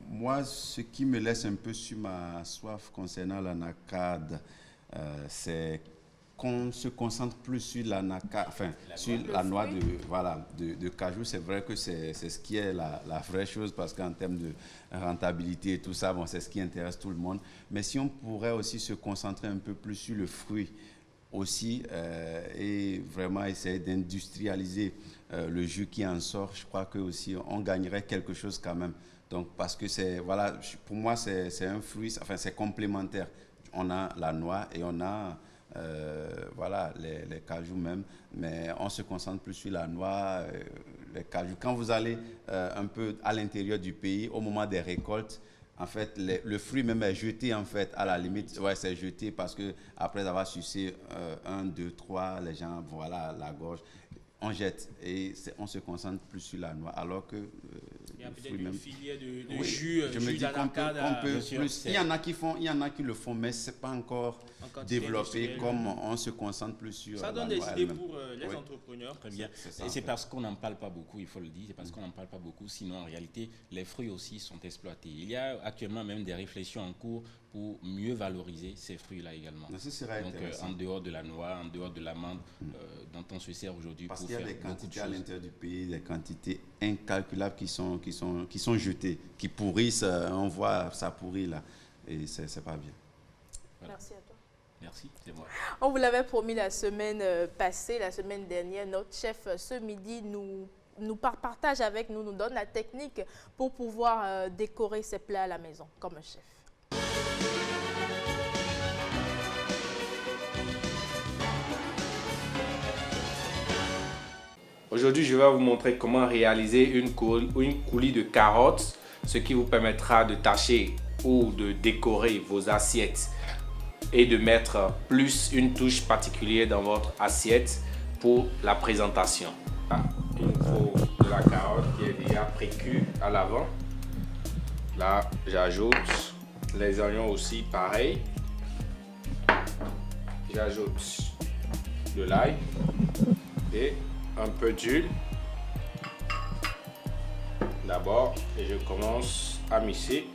Speaker 4: moi, ce qui me laisse un peu sur ma soif concernant l'anacarde, c'est qu'on se concentre plus sur l'anacarde, enfin, sur la noix de cajou. C'est vrai que c'est ce qui est la vraie chose, parce qu'en termes de rentabilité et tout ça, bon, c'est ce qui intéresse tout le monde. Mais si on pourrait aussi se concentrer un peu plus sur le fruit aussi et vraiment essayer d'industrialiser le jus qui en sort, je crois que aussi on gagnerait quelque chose quand même. Donc, parce que pour moi, c'est un fruit, enfin, c'est complémentaire. On a la noix et on a les cajous même, mais on se concentre plus sur la noix, les cajous. Quand vous allez un peu à l'intérieur du pays, au moment des récoltes, en fait, le fruit même est jeté, en fait, à la limite. Ouais, c'est jeté parce que après avoir sucé 1, 2, 3, les gens, voilà, la gorge, on jette et on se concentre plus sur la noix, alors que
Speaker 2: il y a peut-être une filière de
Speaker 4: oui,
Speaker 2: jus,
Speaker 4: je me dis qu'on peut plus. Il y en a qui le font, mais c'est pas encore développé comme on se concentre plus sur.
Speaker 2: Ça donne des idées pour les entrepreneurs.
Speaker 3: Très bien. Et c'est parce qu'on n'en parle pas beaucoup, il faut le dire. C'est parce qu'on n'en parle pas beaucoup. Sinon, en réalité, les fruits aussi sont exploités. Il y a actuellement même des réflexions en cours pour mieux valoriser ces fruits-là également.
Speaker 4: Ça serait
Speaker 3: donc, en dehors de la noix, en dehors de l'amande, dont on se sert aujourd'hui pour faire beaucoup de choses.
Speaker 4: Parce qu'il y a des quantités à l'intérieur du pays, des quantités incalculables qui sont jetées, qui pourrissent. On voit ça pourrit là, et c'est pas bien.
Speaker 1: Voilà. Merci à toi.
Speaker 3: Merci, c'est moi.
Speaker 1: On vous l'avait promis la semaine passée, la semaine dernière. Notre chef, ce midi, nous partage avec nous donne la technique pour pouvoir décorer ses plats à la maison, comme un chef.
Speaker 10: Aujourd'hui, je vais vous montrer comment réaliser une coulis de carottes, ce qui vous permettra de tâcher ou de décorer vos assiettes et de mettre plus une touche particulière dans votre assiette pour la présentation. Il nous faut de la carotte qui est déjà pré-cuite à l'avant. Là, j'ajoute les oignons aussi, pareil. J'ajoute de l'ail et un peu d'huile d'abord et je commence à mixer.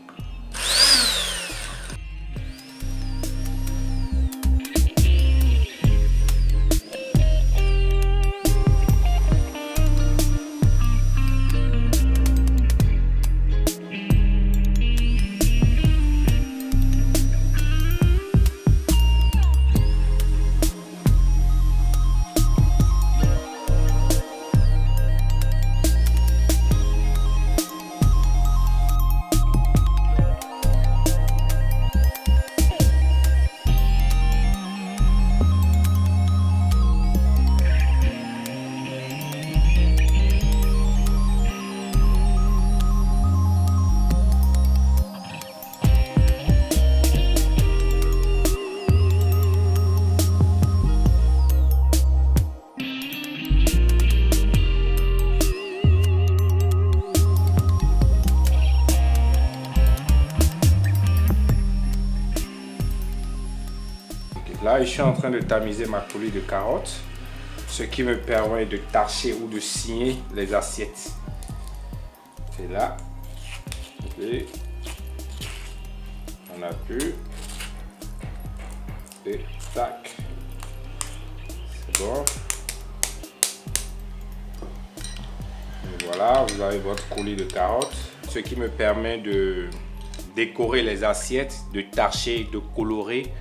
Speaker 10: je suis en train de tamiser ma coulis de carottes, ce qui me permet de tâcher ou de signer les assiettes. C'est là. Et on appuie. Et tac. C'est bon. Et voilà, vous avez votre coulis de carottes, ce qui me permet de décorer les assiettes, de tâcher, de colorer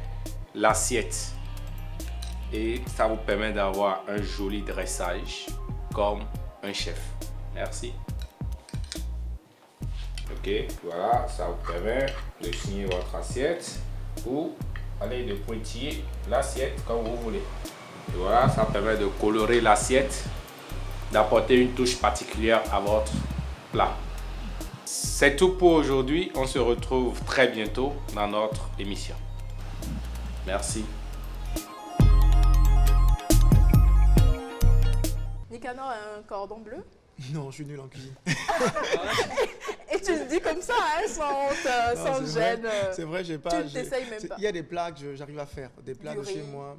Speaker 10: l'assiette. Et ça vous permet d'avoir un joli dressage comme un chef. Merci. Ok, voilà, ça vous permet de signer votre assiette ou aller de pointiller l'assiette comme vous voulez. Et voilà, ça permet de colorer l'assiette, d'apporter une touche particulière à votre plat. C'est tout pour aujourd'hui. On se retrouve très bientôt dans notre émission. Merci.
Speaker 1: Nicanor a un cordon bleu?
Speaker 5: Non, je suis nul en cuisine.
Speaker 1: Et tu le dis comme ça, hein, sans honte, sans gêne.
Speaker 5: C'est vrai, j'ai pas.
Speaker 1: Tu t'essayes même pas.
Speaker 5: Il y a des plats que j'arrive à faire, des plats de chez moi.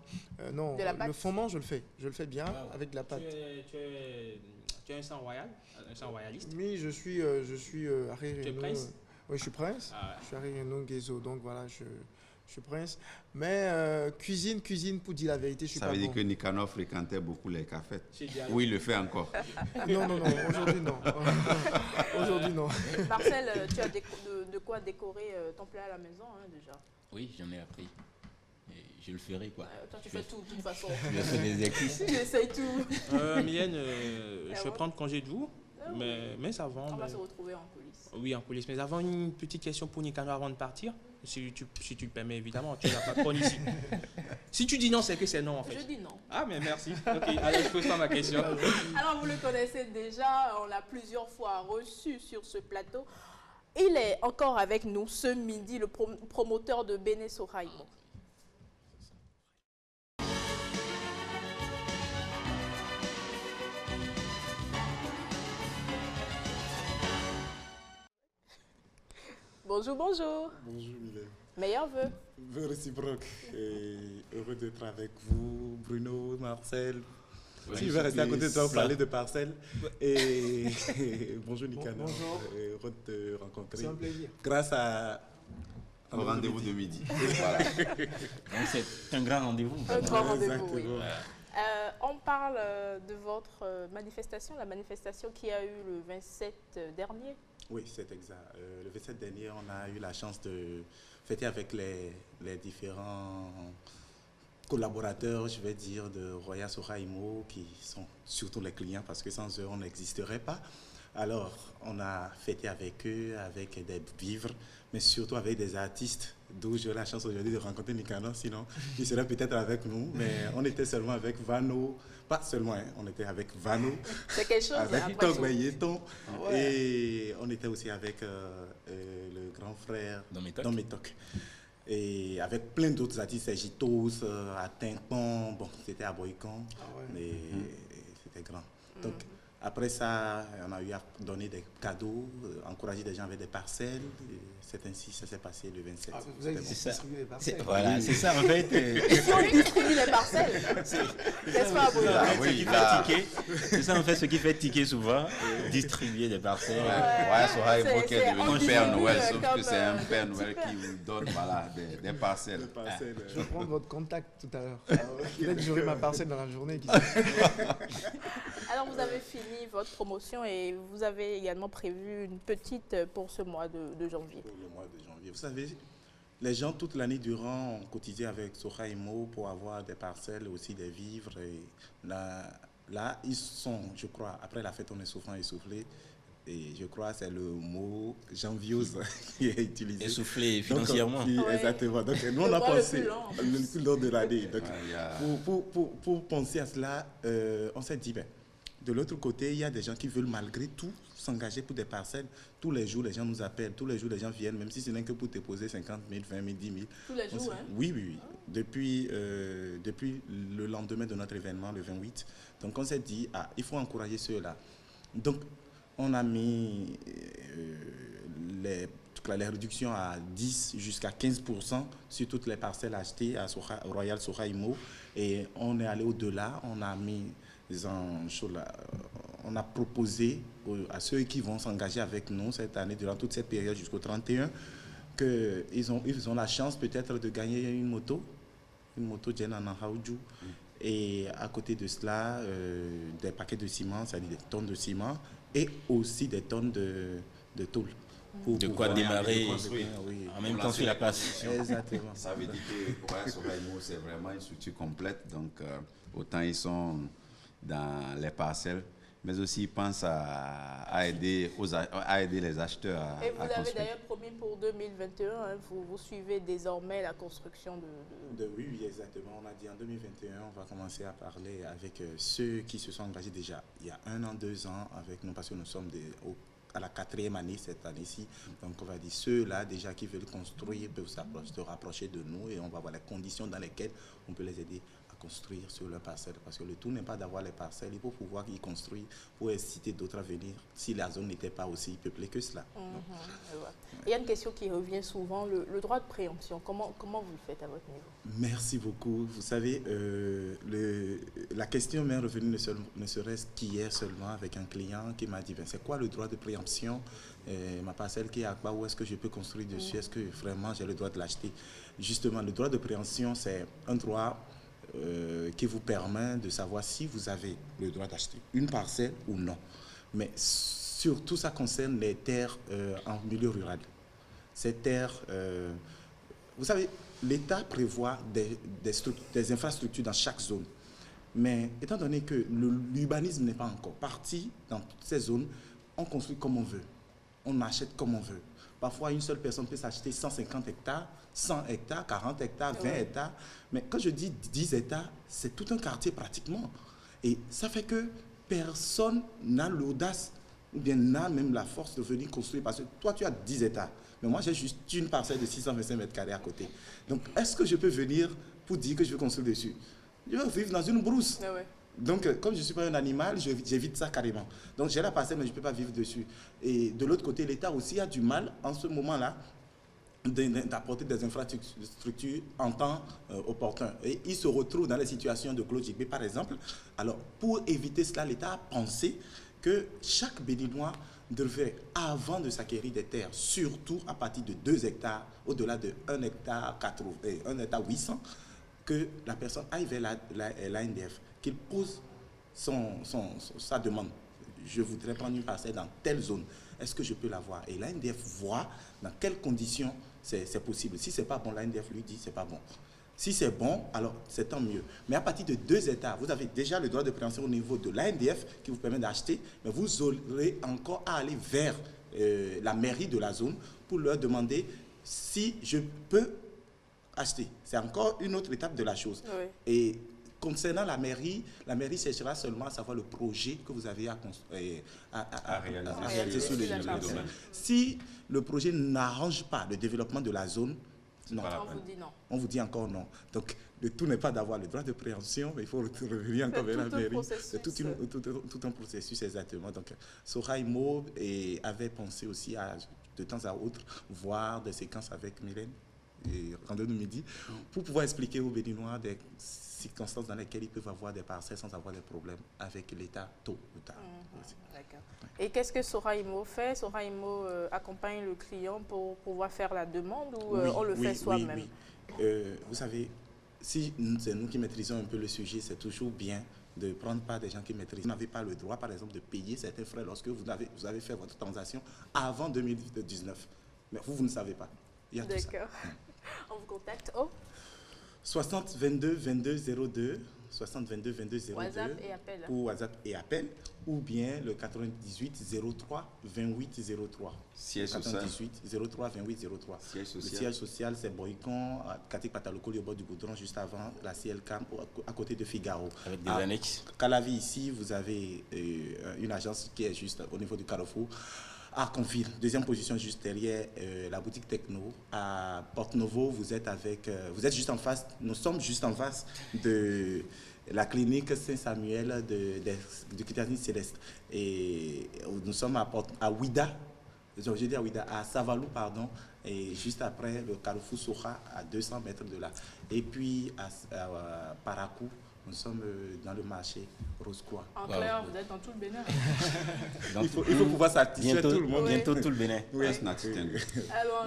Speaker 5: Non, le fondement, je le fais bien avec de la pâte.
Speaker 2: Tu es un sang royal, un sang royaliste?
Speaker 5: Oui, je suis Harry Renaud. Tu es prince? Oui, je suis prince. Ah ouais. Je suis Harry Renaud Guézo, donc voilà, je suis prince. Mais cuisine, pour dire la vérité, je suis pas bon.
Speaker 4: Ça veut dire que Nicanor fréquentait beaucoup les cafés. Oui, il le fait encore.
Speaker 5: Non, aujourd'hui non. Aujourd'hui non.
Speaker 1: Marcel, tu as de quoi décorer ton plat à la maison, hein, déjà?
Speaker 3: Oui, j'en ai appris. Et je le ferai, quoi.
Speaker 1: Toi, tu fais tout, de toute façon.
Speaker 3: Je fais des exercices.
Speaker 1: Tu essayes tout.
Speaker 2: Mylène, je vais prendre congé de vous. Mais avant...
Speaker 1: On va se retrouver en coulisses.
Speaker 2: Oui, en coulisses. Mais avant, une petite question pour Nicanor avant de partir. Si tu le permets, évidemment. Tu n'as pas de ici. Si tu dis non, c'est que c'est non, en fait.
Speaker 1: Je dis non.
Speaker 2: Ah, mais merci. Ok, alors je pose pas ma question.
Speaker 1: Alors, vous le connaissez déjà. On l'a plusieurs fois reçu sur ce plateau. Il est encore avec nous ce midi, le promoteur de Béné Soraïmo. Bonjour, bonjour.
Speaker 11: Bonjour, Mylène.
Speaker 1: Meilleurs vœux.
Speaker 11: Vœux réciproques. Et heureux d'être avec vous, Bruno, Marcel. Ouais, si je vais rester à côté de toi pour parler de parcelles. Et bonjour, Nicanor.
Speaker 5: Bonjour.
Speaker 11: Heureux de te rencontrer.
Speaker 5: C'est un plaisir.
Speaker 11: Grâce au
Speaker 4: rendez-vous de midi.
Speaker 3: Voilà. Donc c'est un grand rendez-vous.
Speaker 1: Un grand rendez-vous, oui. On parle de votre manifestation, la manifestation qui a eu le 27 dernier.
Speaker 11: Oui, c'est exact. Le 27 dernier, on a eu la chance de fêter avec les différents collaborateurs, je vais dire, de Roya Soraïmo, qui sont surtout les clients, parce que sans eux, on n'existerait pas. Alors, on a fêté avec eux, avec des vivres, mais surtout avec des artistes, d'où j'ai eu la chance aujourd'hui de rencontrer Nicanor, sinon il serait peut-être avec nous, mais on était seulement avec Vano, pas seulement, hein, on était avec Vano,
Speaker 1: c'est quelque chose,
Speaker 11: avec Togbayeton, et on était aussi avec le grand frère Dométoc. Et avec plein d'autres artistes, Gitos, à Tinton, bon, c'était à Boycon, mais c'était grand. Donc, après ça, on a eu à donner des cadeaux, encourager des gens avec des parcelles. C'est ainsi, ça s'est passé le 27.
Speaker 5: Vous avez distribué les parcelles.
Speaker 3: Voilà, c'est ça en fait.
Speaker 1: Si on distribue les parcelles, n'est-ce pas,
Speaker 3: c'est ça en fait ce qui fait tiquer souvent, distribuer des parcelles.
Speaker 4: Ouais, Soraïmo qui est devenu Père Noël, sauf que c'est un Père Noël qui vous donne des parcelles.
Speaker 5: Je vais prendre votre contact tout à l'heure. Peut-être que j'aurai ma parcelle dans la journée.
Speaker 1: Alors, vous avez fini votre promotion et vous avez également prévu une petite pour ce mois de janvier.
Speaker 11: Pour le mois de janvier. Vous savez, les gens toute l'année durant ont cotisé avec Soraïmo pour avoir des parcelles, aussi des vivres. Et là, ils sont, je crois, après la fête, on est souvent essoufflé. Et je crois que c'est le mot janviose qui est utilisé.
Speaker 3: Essoufflé financièrement.
Speaker 11: Donc, exactement. Donc, nous, on a pensé le plus long de l'année. Donc, pour penser à cela, on s'est dit, ben, de l'autre côté, il y a des gens qui veulent malgré tout s'engager pour des parcelles. Tous les jours, les gens nous appellent, tous les jours, les gens viennent, même si ce n'est que pour déposer 50 000, 20 000, 10 000.
Speaker 1: Tous les jours, hein?
Speaker 11: Oui. Depuis le lendemain de notre événement, le 28. Donc, on s'est dit, il faut encourager ceux-là. Donc, on a mis la réduction à 10 jusqu'à 15% sur toutes les parcelles achetées à Royal Soha Imo. Et on est allé au-delà, on a proposé à ceux qui vont s'engager avec nous cette année, durant toute cette période jusqu'au 31, qu'ils ont la chance peut-être de gagner une moto Jenana Haoudjou. Et à côté de cela, des paquets de ciment, c'est-à-dire des tonnes de ciment, et aussi des tonnes de tôle.
Speaker 3: De quoi démarrer en même temps sur la place.
Speaker 11: Exactement.
Speaker 4: Ça veut dire que Royal Soha Imo, c'est vraiment une structure complète. Donc, autant ils sont dans les parcelles, mais aussi ils pensent à aider les acheteurs à
Speaker 1: Et vous l'avez
Speaker 4: construire.
Speaker 1: d'ailleurs promis pour 2021, hein, vous suivez désormais la construction
Speaker 11: Oui, exactement. On a dit en 2021, on va commencer à parler avec ceux qui se sont engagés déjà il y a 1 an, 2 ans avec nous, parce que nous sommes à la 4e année cette année-ci. Donc on va dire ceux-là déjà qui veulent construire peuvent se rapprocher de nous et on va voir les conditions dans lesquelles on peut les aider à construire sur leurs parcelles. Parce que le tout n'est pas d'avoir les parcelles, il faut pouvoir y construire pour inciter d'autres à venir si la zone n'était pas aussi peuplée que cela.
Speaker 1: Il y a une question qui revient souvent, le droit de préemption. Comment vous le faites à votre niveau?
Speaker 11: Merci beaucoup. Vous savez, la question m'est revenue ne serait-ce qu'hier seulement avec un client qui m'a dit c'est quoi le droit de préemption? Ma parcelle qui est à quoi, où est-ce que je peux construire dessus? Est-ce que vraiment j'ai le droit de l'acheter? Justement, le droit de préemption, c'est un droit qui vous permet de savoir si vous avez le droit d'acheter une parcelle ou non. Mais surtout, ça concerne les terres en milieu rural. Ces terres, vous savez, l'État prévoit des infrastructures dans chaque zone. Mais étant donné que l'urbanisme n'est pas encore parti dans toutes ces zones, on construit comme on veut. On achète comme on veut. Parfois, une seule personne peut s'acheter 150 hectares, 100 hectares, 40 hectares, 20 hectares. Mais quand je dis 10 hectares, c'est tout un quartier pratiquement. Et ça fait que personne n'a l'audace ou bien n'a même la force de venir construire. Parce que toi, tu as 10 hectares. Mais moi, j'ai juste une parcelle de 625 mètres carrés à côté. Donc, est-ce que je peux venir pour dire que je veux construire dessus? Je veux vivre dans une brousse. Donc, comme je ne suis pas un animal, j'évite ça carrément. Donc, j'ai la parcelle, mais je ne peux pas vivre dessus. Et de l'autre côté, l'État aussi a du mal, en ce moment-là, d'apporter des infrastructures en temps opportun. Et il se retrouve dans les situations de Claude Jigbe, par exemple. Alors, pour éviter cela, l'État a pensé que chaque Béninois devrait, avant de s'acquérir des terres, surtout à partir de 2 hectares, au-delà de 1 hectare 800, que la personne aille vers l'ANDF, qu'il pose sa demande. Je voudrais prendre une parcelle dans telle zone. Est-ce que je peux l'avoir? Et l'ANDF voit dans quelles conditions c'est possible. Si ce n'est pas bon, l'ANDF lui dit c'est pas bon. Si c'est bon, alors c'est tant mieux. Mais à partir de 2 hectares, vous avez déjà le droit de préemption au niveau de l'ANDF qui vous permet d'acheter, mais vous aurez encore à aller vers la mairie de la zone pour leur demander si je peux acheter. C'est encore une autre étape de la chose. Et concernant la mairie cherchera seulement à savoir le projet que vous avez à réaliser sur le domaine. Si le projet n'arrange pas le développement de la zone, non.
Speaker 1: On vous dit non.
Speaker 11: On vous dit encore non. Donc, le tout n'est pas d'avoir le droit de préemption, mais il faut revenir encore vers la mairie. C'est tout un processus, exactement. Donc, Soha Imo avait pensé aussi de temps à autre voir des séquences avec Mylène et Rendez-nous Midi pour pouvoir expliquer aux Béninois des circonstances dans lesquelles ils peuvent avoir des parcelles sans avoir des problèmes avec l'État tôt ou tard.
Speaker 1: D'accord. Et qu'est-ce que Soha Imo fait? Soha Imo accompagne le client pour pouvoir faire la demande ou on le fait soi-même?
Speaker 11: Vous savez, si c'est nous qui maîtrisons un peu le sujet, c'est toujours bien de prendre part des gens qui maîtrisent. Vous n'avez pas le droit, par exemple, de payer certains frais lorsque vous avez fait votre transaction avant 2019. Mais vous ne savez pas.
Speaker 1: D'accord. On vous contacte au
Speaker 11: 60 22 22 02, 60 22 22 02
Speaker 1: WhatsApp et appel.
Speaker 11: Pour WhatsApp et appel, ou bien le 98 03 28 03.
Speaker 4: Siège social.
Speaker 11: 98 03 28 03.
Speaker 4: Siège social.
Speaker 11: Le siège social, c'est Boycon, à Katik Patalokoli, au bord du goudron, juste avant la CLK, à côté de Figaro.
Speaker 3: Avec des annexes.
Speaker 11: Calavi, ici, vous avez une agence qui est juste au niveau du Carrefour. À Conville, deuxième position juste derrière la boutique Techno. À Porte-Novo, vous êtes juste en face, nous sommes juste en face de la clinique Saint-Samuel du Christianisme Céleste. Et nous sommes à Ouida, je veux dire, oui, à Savalou, pardon, et juste après le carrefour Soha, à 200 mètres de là. Et puis à Parakou, nous sommes dans le marché Roscoe.
Speaker 1: En clair, vous êtes dans tout le Bénin.
Speaker 11: Il faut pouvoir satisfaire tout le monde.
Speaker 3: Bientôt tout le Bénin.
Speaker 11: Oui,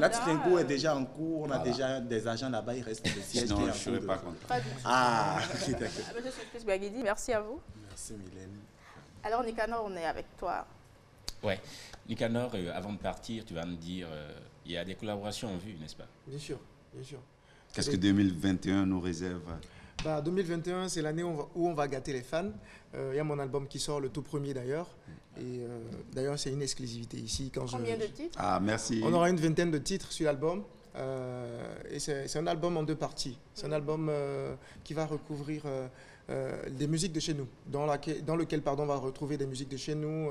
Speaker 11: Natitengo est déjà en cours, on a déjà des agents là-bas, il reste le siège.
Speaker 4: Non, je ne serais pas content.
Speaker 11: Ah,
Speaker 1: Merci à vous.
Speaker 11: Merci Mylène.
Speaker 1: Alors Nicanor, on est avec toi.
Speaker 3: Ouais, Nicanor, avant de partir, tu vas me dire, il y a des collaborations en vue, n'est-ce pas?
Speaker 5: Bien sûr, bien sûr.
Speaker 4: Qu'est-ce que 2021 nous réserve?
Speaker 5: 2021, c'est l'année où on va gâter les fans. Il y a mon album qui sort, le tout premier d'ailleurs. Et d'ailleurs, c'est une exclusivité ici.
Speaker 1: Combien de titres?
Speaker 4: Ah, merci.
Speaker 5: On aura une vingtaine de titres sur l'album. Et c'est un album en 2 parties. C'est un album qui va recouvrir des musiques de chez nous, dans lequel on va retrouver des musiques de chez nous,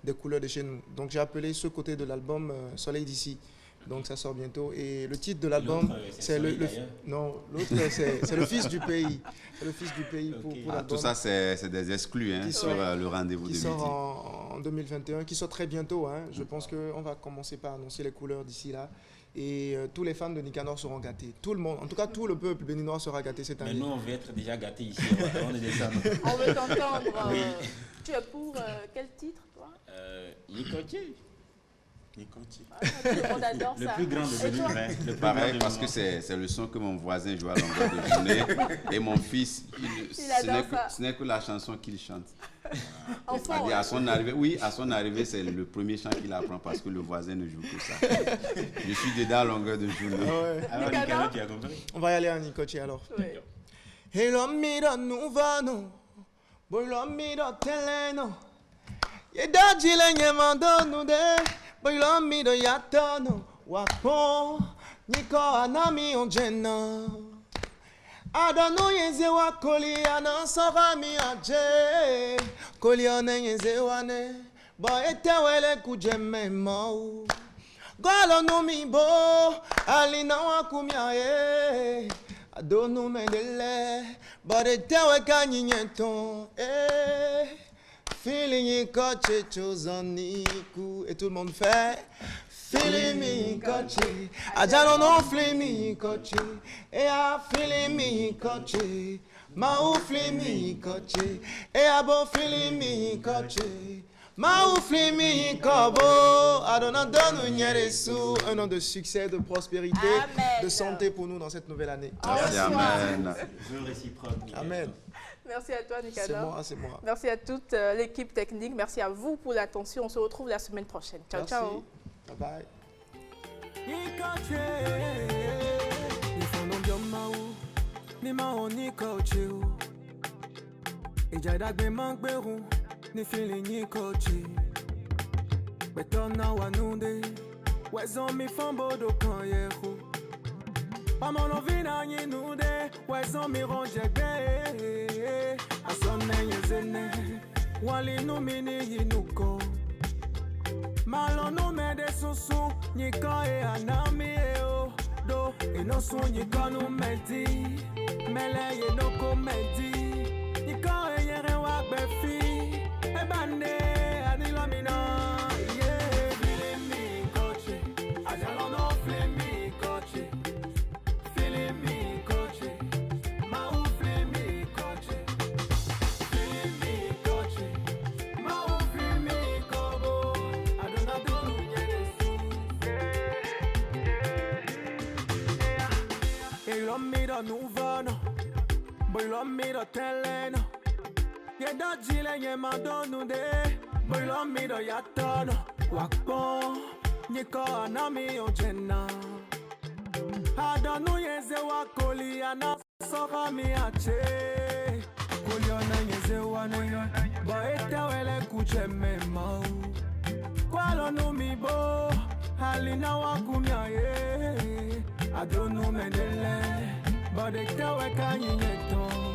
Speaker 5: des couleurs de chez nous. Donc j'ai appelé ce côté de l'album Soleil d'ici. Donc ça sort bientôt. Et le titre de l'album, c'est l'autre, c'est le fils du pays. C'est le fils du pays pour l'album.
Speaker 4: Tout ça, c'est des exclus sur le rendez-vous de midi.
Speaker 5: Qui sort en 2021, qui sort très bientôt. Je pense qu'on va commencer par annoncer les couleurs d'ici là. Et tous les fans de Nicanor seront gâtés. Tout le monde, en tout cas tout le peuple béninois sera gâté cette année.
Speaker 3: Mais nous, on veut être déjà gâtés ici. On est des
Speaker 1: On veut t'entendre. Oui. Tu es pour quel titre, toi?
Speaker 3: Nicotier.
Speaker 1: Tout le monde adore ça.
Speaker 3: Le plus grand de Bénin.
Speaker 4: Pareil, parce que c'est le son que mon voisin joue à longueur de journée. Et mon fils, ce n'est que la chanson qu'il chante.
Speaker 1: Enfant,
Speaker 4: à son arrivée, c'est le premier chant qu'il apprend parce que le voisin ne joue que ça. Je suis dedans à longueur de journée.
Speaker 3: Alors, Nicanor, tu as compris?
Speaker 5: On va y aller à Nicotier alors. Et l'homme mira nous va non, boy l'homme mira teleno. Yeda jile mando nous de, boy l'homme mira yatono, wapo niko anami onjena. Adano yenze wa koli anansara mi aje, koli anenze wane, boy etewele kujeme mau. Galo no mi bo, alina wa kumyae. Adonu mendele, bare tewe kanyineton, feeling y coche chozaniku, et tout le monde fait, feeling me coche, ajalo no feeling me coche, et a feeling me coche, ma ou feeling me coche, et a bo feeling me coche. Maouflimi Kobo, Adona donne un an de succès, de prospérité, de santé pour nous dans cette nouvelle année.
Speaker 4: Merci, amen.
Speaker 5: Amen.
Speaker 1: Merci à toi, Nicanor.
Speaker 5: C'est moi.
Speaker 1: Merci à toute l'équipe technique. Merci à vous pour l'attention. On se retrouve la semaine prochaine. Ciao,
Speaker 5: merci.
Speaker 1: Ciao.
Speaker 5: Bye bye.
Speaker 6: Ni feeling ni kochi Betona wanunde Wezo mi fambodo kan yeho Pamono vina nyi nude Wezo mi ronjegbe Asone yezene Wali numini yinuko Malonu mede susu Nika e anami eo Do inosu nika nu medi Mele ye no komedi Nika e yere wakbefi Ebande adilamina yeah feeling me coach ajalo no feeling me coach feeling me coach ma u feeling me coach feeling me coach ma u feeling me kobo adona do nyesu yeah lo mira nuvano boy lo mira teleno Yeda jile nye mandonu de Boilo mido yatono Wakpo Niko anami ojena Adanu yeze wakoli ana Soka mi ache Kuli ona yeze wane Baete wele kucheme mau Kwalo numi bo Halina wakumya ye Adonu mendele Badekte weka nyinyeton